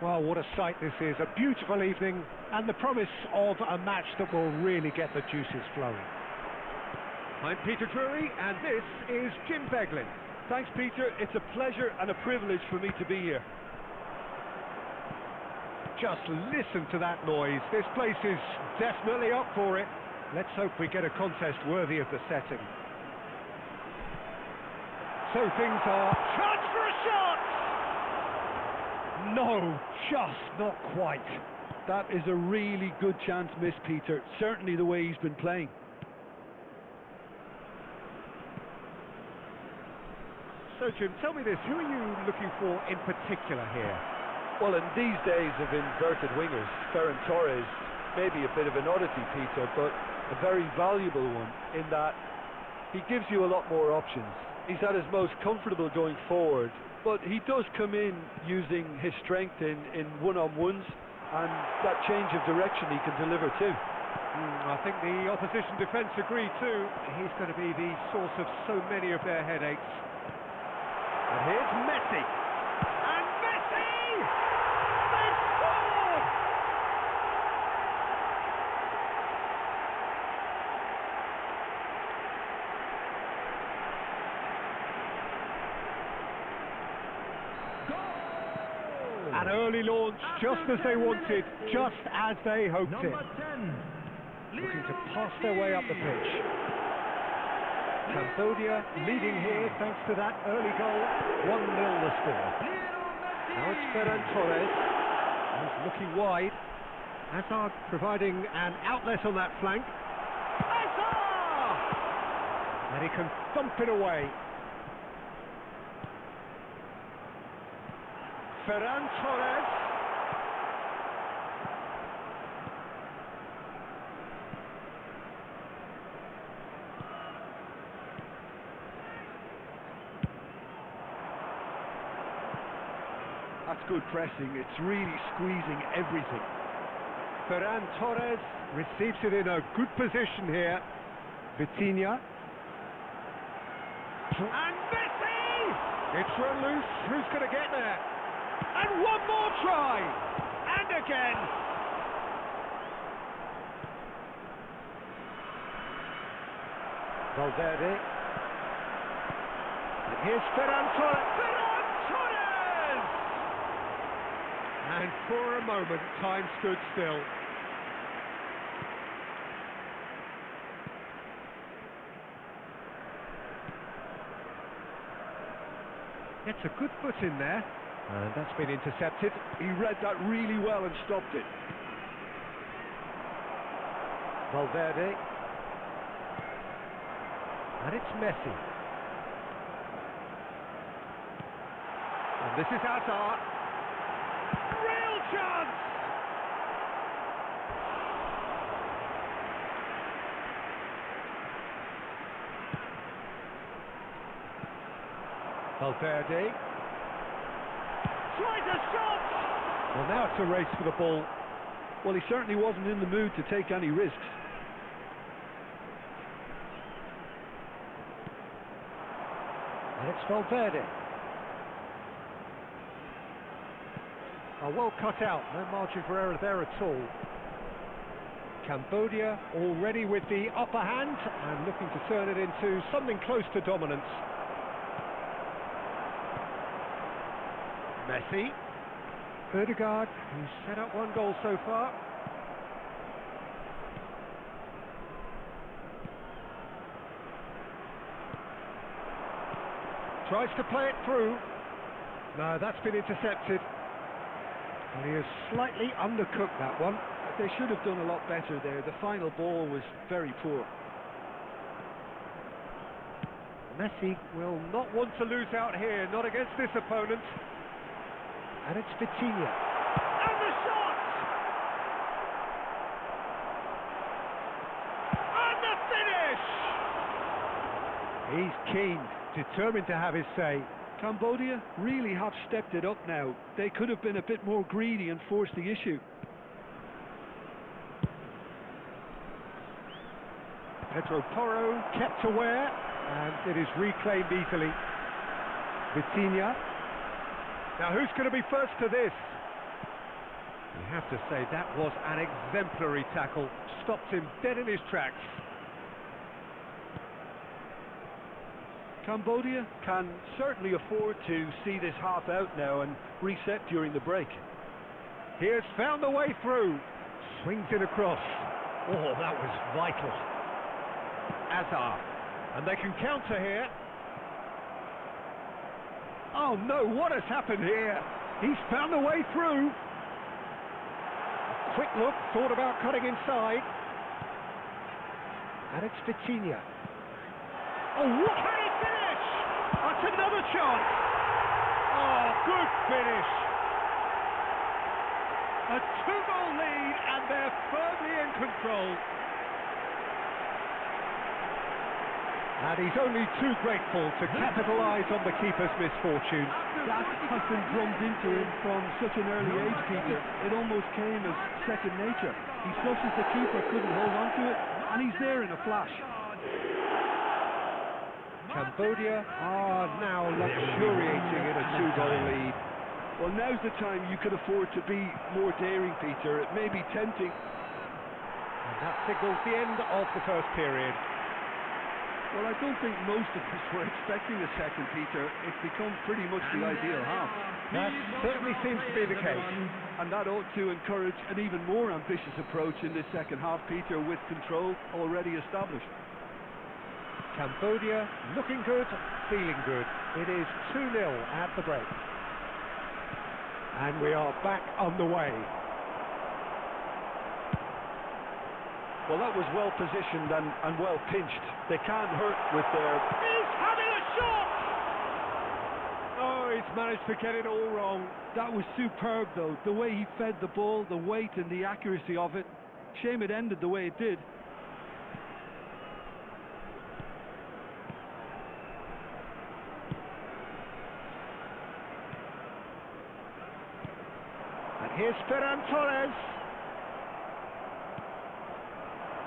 Well, what a sight this is, a beautiful evening and the promise of a match that will really get the juices flowing. I'm Peter Drury and this is Jim Beglin. Thanks Peter, it's a pleasure and a privilege for me to be here. Just listen to that noise, this place is definitely up for it. Let's hope we get a contest worthy of the setting. So things are... Chance for a shot! No, just not quite. That is a really good chance missed, Peter. Certainly the way he's been playing. So Jim, tell me this, who are you looking for in particular here? Well, in these days of inverted wingers, Ferran Torres may be a bit of an oddity, Peter, but a very valuable one in that he gives you a lot more options. He's at his most comfortable going forward, but he does come in using his strength in one-on-ones, and that change of direction he can deliver too. I think the opposition defence agree too. He's going to be the source of so many of their headaches. And here's Messi. And Messi! They've scored! An early launch, just as they wanted, just as they hoped it. Looking to pass their way up the pitch. Cambodia leading here thanks to that early goal. 1-0 the score. Now it's Ferran Torres. He's looking wide. Hazard providing an outlet on that flank. Hazard! And he can thump it away. Ferran Torres. That's good pressing, it's really squeezing everything. Ferran Torres receives it in a good position here. Vitinha. And Messi! It's run loose, who's going to get there? And one more try! And again! Valverde. And here's Ferran Torres. Ferran Torres! And for a moment, time stood still. Gets a good foot in there. And that's been intercepted. He read that really well and stopped it. Valverde. And it's Messi. And this is Hazard. Real chance! Valverde. Tries a shot! Well, now it's a race for the ball. Well, he certainly wasn't in the mood to take any risks. And it's Valverde. Well cut out, no margin for error there at all. Cambodia already with the upper hand and looking to turn it into something close to dominance. Messi. Ødegaard, who's set up one goal so far. Tries to play it through. No, that's been intercepted. Well, he has slightly undercooked that one. They should have done a lot better there. The final ball was very poor. Messi will not want to lose out here, not against this opponent. And it's Vitinha. And the shot! And the finish! He's keen, determined to have his say. Cambodia really have stepped it up now. They could have been a bit more greedy and forced the issue. Pedro Porro kept aware, and it is reclaimed easily. Vitinha. Now who's going to be first to this? You have to say that was an exemplary tackle. Stopped him dead in his tracks. Cambodia can certainly afford to see this half out now and reset during the break. He has found a way through. Swings it across. Oh, that was vital. Azar. And they can counter here. Oh no, what has happened here? He's found a way through. A quick look, thought about cutting inside. And it's Vitinha. Oh, what can he finish? That's another chance. Oh, good finish. A 2-goal lead and they're firmly in control. And he's only too grateful to capitalise on the keeper's misfortune. That has been drummed into him from such an early age, Peter. It almost came as second nature. He saw as the keeper couldn't hold on to it, and he's there in a flash. Cambodia are now luxuriating in a 2-goal lead. Well, now's the time you could afford to be more daring, Peter. It may be tempting. And that signals the end of the first period. Well, I don't think most of us were expecting a second, Peter. It's become pretty much the ideal half. That certainly seems to be the case. And that ought to encourage an even more ambitious approach in this second half, Peter, with control already established. Cambodia looking good, feeling good. It is 2-0 at the break. And we are back underway. Well, that was well positioned and well pinched. They can't hurt with their... He's having a shot! Oh, he's managed to get it all wrong. That was superb, though. The way he fed the ball, the weight and the accuracy of it. Shame it ended the way it did. And here's Ferran Torres.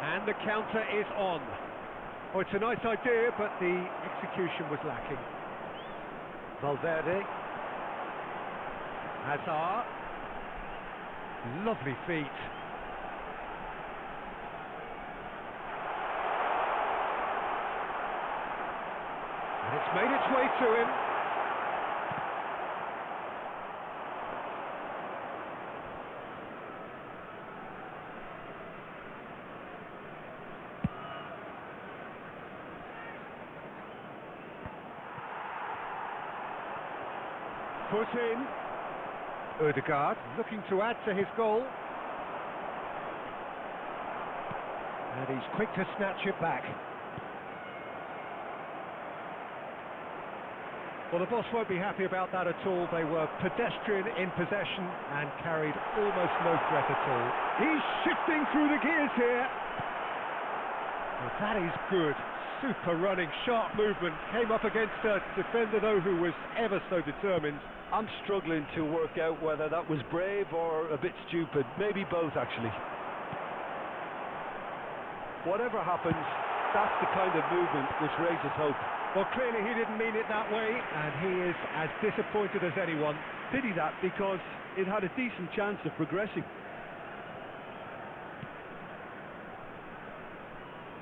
And the counter is on. Oh, it's a nice idea, but the execution was lacking. Valverde. Hazard. Lovely feet. And it's made its way to him. Put in. Ødegaard looking to add to his goal. And he's quick to snatch it back. Well, the boss won't be happy about that at all. They were pedestrian in possession and carried almost no threat at all. He's shifting through the gears here. Well, that is good. Super running, sharp movement. Came up against a defender, though, who was ever so determined. I'm struggling to work out whether that was brave or a bit stupid. Maybe both, actually. Whatever happens, that's the kind of movement which raises hope. Well, clearly he didn't mean it that way, and he is as disappointed as anyone. Pity that, because it had a decent chance of progressing.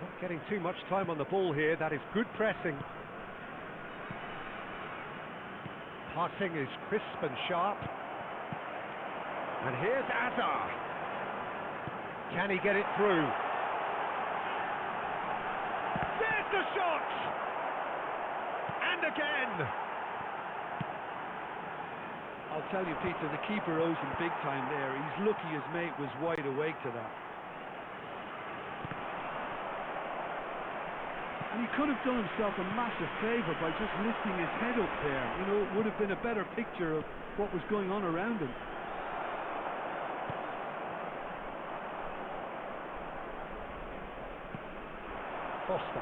Not getting too much time on the ball here. That is good pressing. Passing is crisp and sharp. And here's Azar. Can he get it through? There's the shot! And again! I'll tell you, Peter, the keeper owes him big time there. He's lucky his mate was wide awake to that. And he could have done himself a massive favour by just lifting his head up there. You know, it would have been a better picture of what was going on around him. Foster.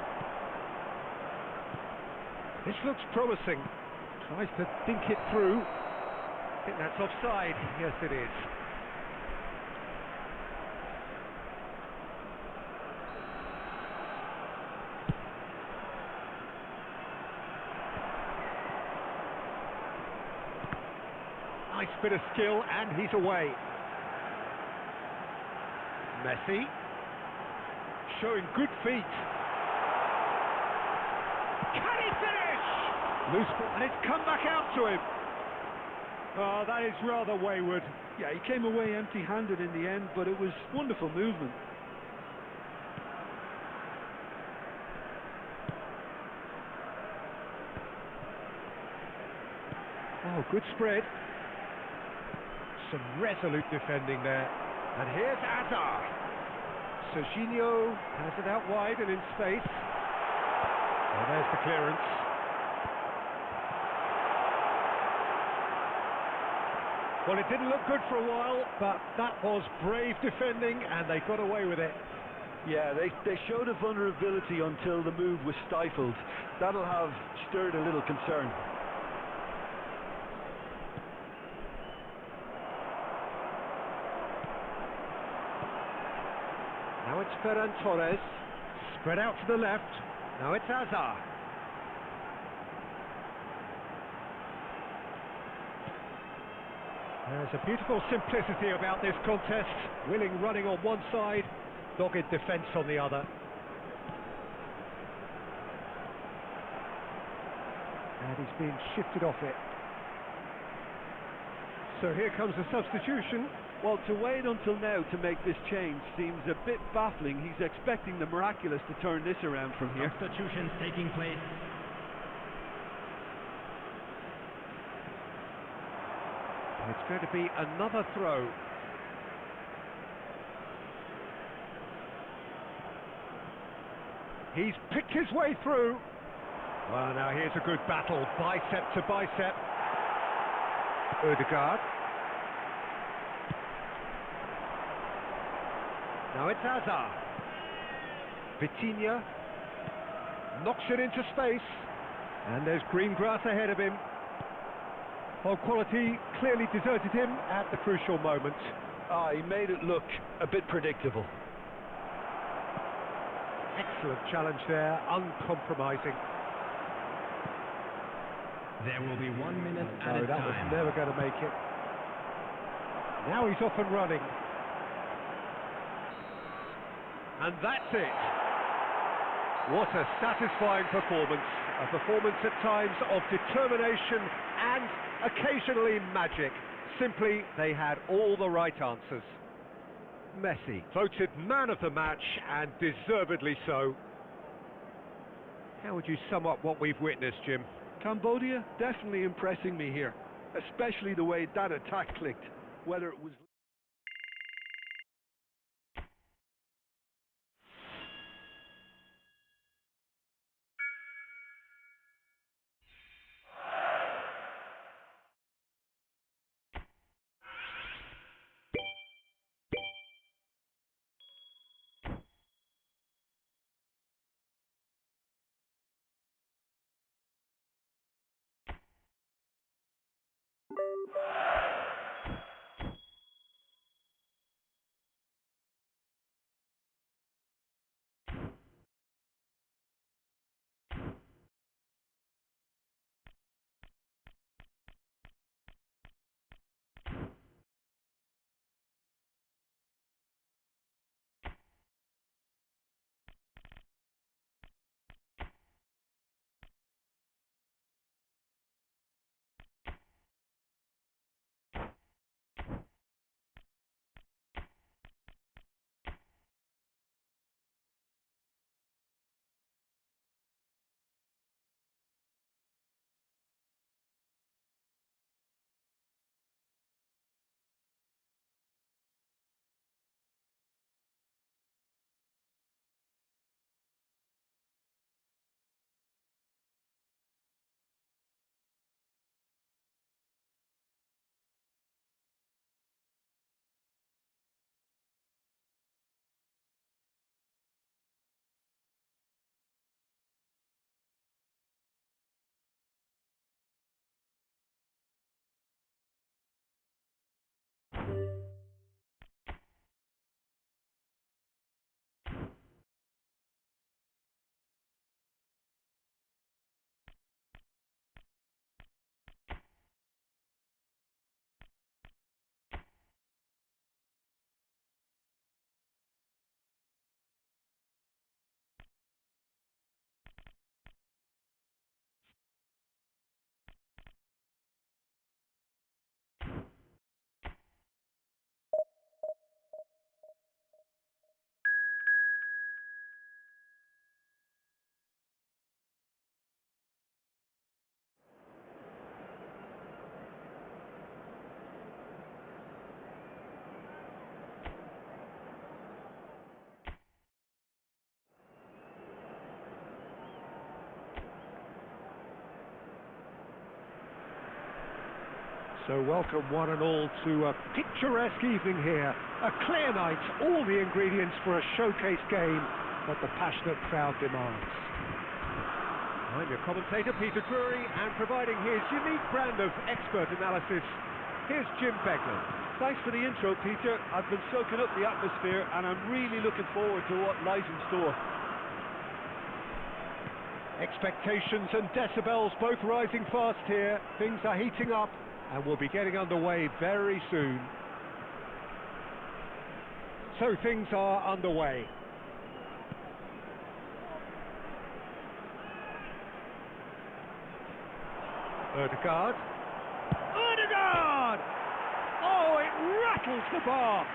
This looks promising. Tries to think it through. I think that's offside. Yes, it is. Nice bit of skill, and he's away. Messi. Showing good feet. Can he finish? Loose ball, and it's come back out to him. Oh, that is rather wayward. Yeah, he came away empty-handed in the end, but it was wonderful movement. Oh, good spread. Some resolute defending there. And here's Azar. Serginho has it out wide and in space. Oh, there's the clearance. Well, it didn't look good for a while, but that was brave defending, and they got away with it. Yeah, they showed a vulnerability until the move was stifled. That'll have stirred a little concern. Now it's Ferran Torres, spread out to the left. Now it's Azar. There's a beautiful simplicity about this contest. Willing running on one side, dogged defence on the other. And he's being shifted off it. So here comes the substitution. Well, to wait until now to make this change seems a bit baffling. He's expecting the miraculous to turn this around from here. Substitutions taking place. It's going to be another throw. He's picked his way through. Well, now here's a good battle, bicep to bicep. Odegaard. Now it's Azar. Vitinha knocks it into space, and there's green grass ahead of him. Well, quality clearly deserted him at the crucial moment. He made it look a bit predictable. Excellent challenge there, uncompromising. There will be 1 minute at No, a that time. was never going to make it. Now he's off and running. And that's it. What a satisfying performance. A performance at times of determination and occasionally magic. Simply, they had all the right answers. Messi, voted man of the match, and deservedly so. How would you sum up what we've witnessed, Jim? Cambodia definitely impressing me here, especially the way that attack clicked, whether it was So welcome one and all to a picturesque evening here. A clear night, all the ingredients for a showcase game that the passionate crowd demands. I'm your commentator, Peter Drury, and providing his unique brand of expert analysis, here's Jim Beglin. Thanks for the intro, Peter. I've been soaking up the atmosphere and I'm really looking forward to what lies in store. Expectations and decibels both rising fast here. Things are heating up and we'll be getting underway very soon. So things are underway. Ødegaard. Oh, it rattles the bar.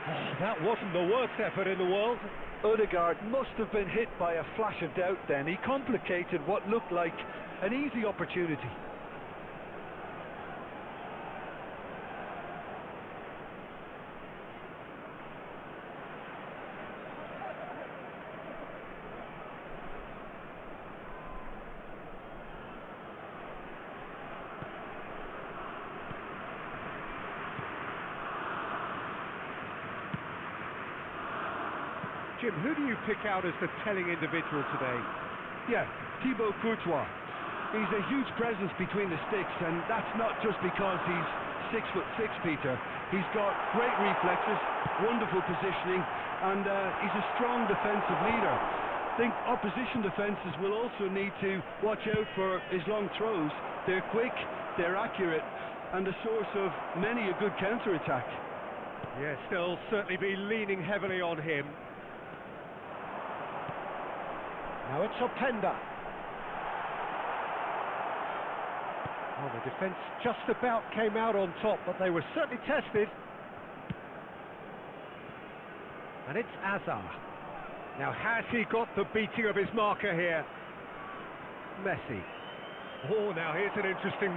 Oh, that wasn't the worst effort in the world. Ødegaard must have been hit by a flash of doubt then. He complicated what looked like an easy opportunity. Jim, who do you pick out as the telling individual today? Yeah, Thibaut Courtois. He's a huge presence between the sticks, and that's not just because he's 6'6", Peter. He's got great reflexes, wonderful positioning, and he's a strong defensive leader. I think opposition defences will also need to watch out for his long throws. They're quick, they're accurate, and the source of many a good counter-attack. Yes, they'll certainly be leaning heavily on him. Now it's Openda. Oh, the defence just about came out on top, but they were certainly tested. And it's Azar. Now has he got the beating of his marker here? Messi. Oh, now here's an interesting